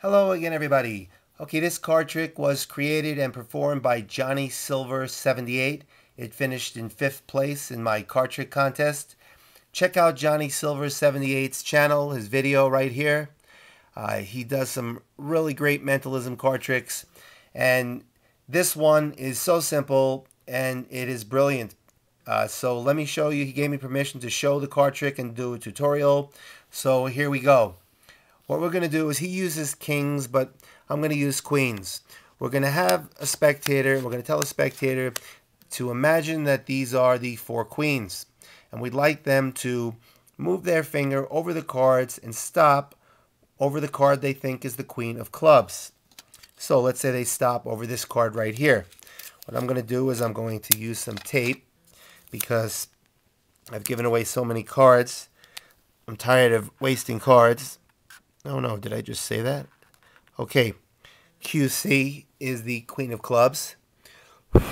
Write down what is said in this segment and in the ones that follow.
Hello again, everybody. Okay, this card trick was created and performed by Johnny Silver 78. It finished in 5th place in my card trick contest. Check out Johnny Silver 78's channel, his video right here. He does some really great mentalism card tricks, and this one is so simple and it is brilliant. So let me show you. He gave me permission to show the card trick and do a tutorial. So here we go. What we're going to do is he uses kings, but I'm going to use queens. We're going to have a spectator. We're going to tell a spectator to imagine that these are the 4 queens. And we'd like them to move their finger over the cards and stop over the card they think is the queen of clubs. So let's say they stop over this card right here. What I'm going to do is I'm going to use some tape because I've given away so many cards. I'm tired of wasting cards. Oh no, did I just say that? Okay, QC is the queen of clubs. And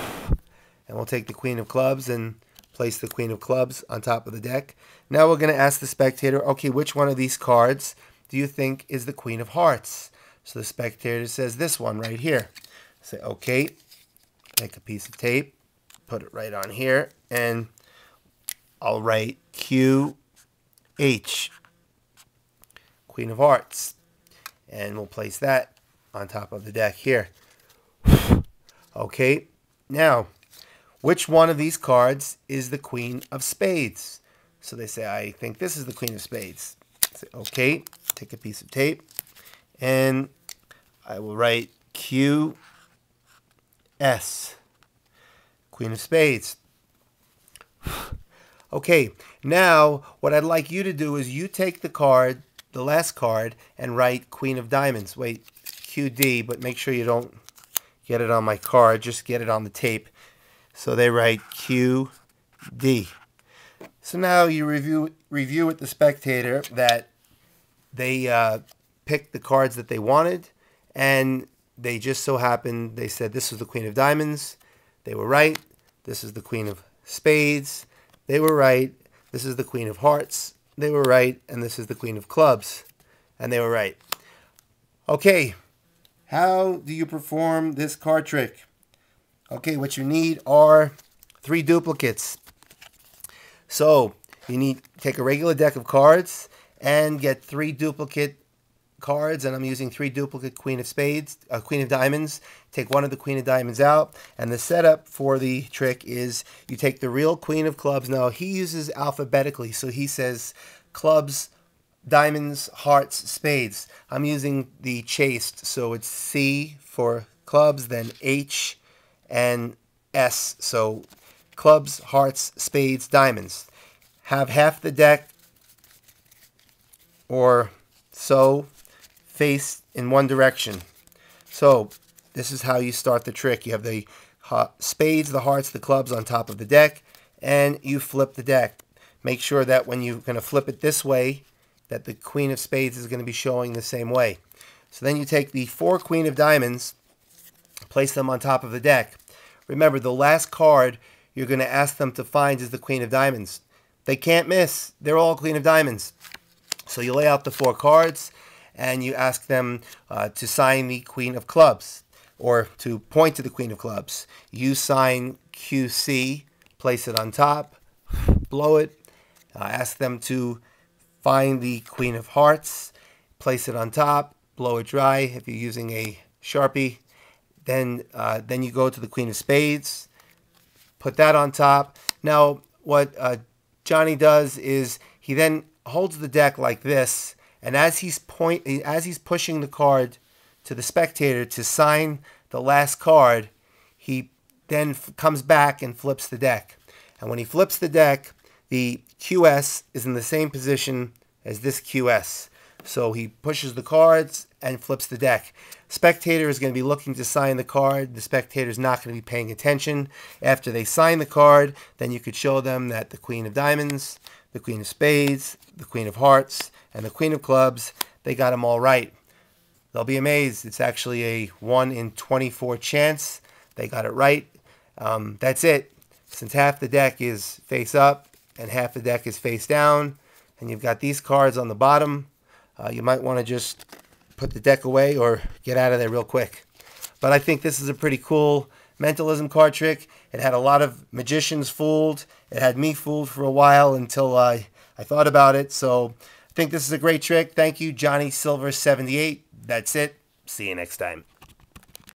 we'll take the queen of clubs and place the queen of clubs on top of the deck. Now we're going to ask the spectator, okay, which one of these cards do you think is the queen of hearts? So the spectator says this one right here. Say, okay, take a piece of tape, put it right on here, and I'll write QH. Queen of Hearts, and we'll place that on top of the deck here. Okay, now which one of these cards is the Queen of Spades? So they say, I think this is the Queen of Spades. Say, okay, take a piece of tape and I will write QS, Queen of Spades. Okay, now what I'd like you to do is you take the card, the last card, and write Queen of Diamonds. Wait, QD, but make sure you don't get it on my card. Just get it on the tape. So they write QD. So now you review with the spectator that they picked the cards that they wanted, and they just so happened, they said this was the Queen of Diamonds. They were right. This is the Queen of Spades. They were right. This is the Queen of Hearts. They were right. And this is the Queen of Clubs. And they were right. Okay. How do you perform this card trick? Okay, what you need are 3 duplicates. So you need to take a regular deck of cards and get 3 duplicate cards, and I'm using 3 duplicate Queen of Spades, Queen of Diamonds. Take one of the Queen of Diamonds out, and the setup for the trick is you take the real Queen of Clubs. Now he uses alphabetically, so he says clubs, diamonds, hearts, spades. I'm using the chased, so it's C for clubs, then H and S. So clubs, hearts, spades, diamonds. Have half the deck or so face in one direction. So this is how you start the trick. You have the spades, the hearts, the clubs on top of the deck, and you flip the deck. Make sure that when you're going to flip it this way, that the Queen of Spades is going to be showing the same way. So then you take the 4 Queen of Diamonds, place them on top of the deck. Remember, the last card you're going to ask them to find is the Queen of Diamonds. They can't miss. They're all Queen of Diamonds. So you lay out the 4 cards, and you ask them to sign the Queen of Clubs, or to point to the Queen of Clubs. You sign QC, place it on top, blow it. Ask them to find the Queen of Hearts, place it on top, blow it dry if you're using a Sharpie. Then you go to the Queen of Spades, put that on top. Now what Johnny does is he then holds the deck like this, and as he's pushing the card to the spectator to sign the last card, he then comes back and flips the deck. And when he flips the deck, the QS is in the same position as this QS. So he pushes the cards and flips the deck. Spectator is going to be looking to sign the card. The spectator is not going to be paying attention. After they sign the card, then you could show them that the Queen of Diamonds, the Queen of Spades, the Queen of Hearts, and the Queen of Clubs, they got them all right. They'll be amazed. It's actually a 1 in 24 chance they got it right. That's it. Since half the deck is face up and half the deck is face down, and you've got these cards on the bottom, you might want to just put the deck away or get out of there real quick. But I think this is a pretty cool mentalism card trick. It had a lot of magicians fooled. It had me fooled for a while until I thought about it. So I think this is a great trick. Thank you, Johnny Silver 78. That's it. See you next time.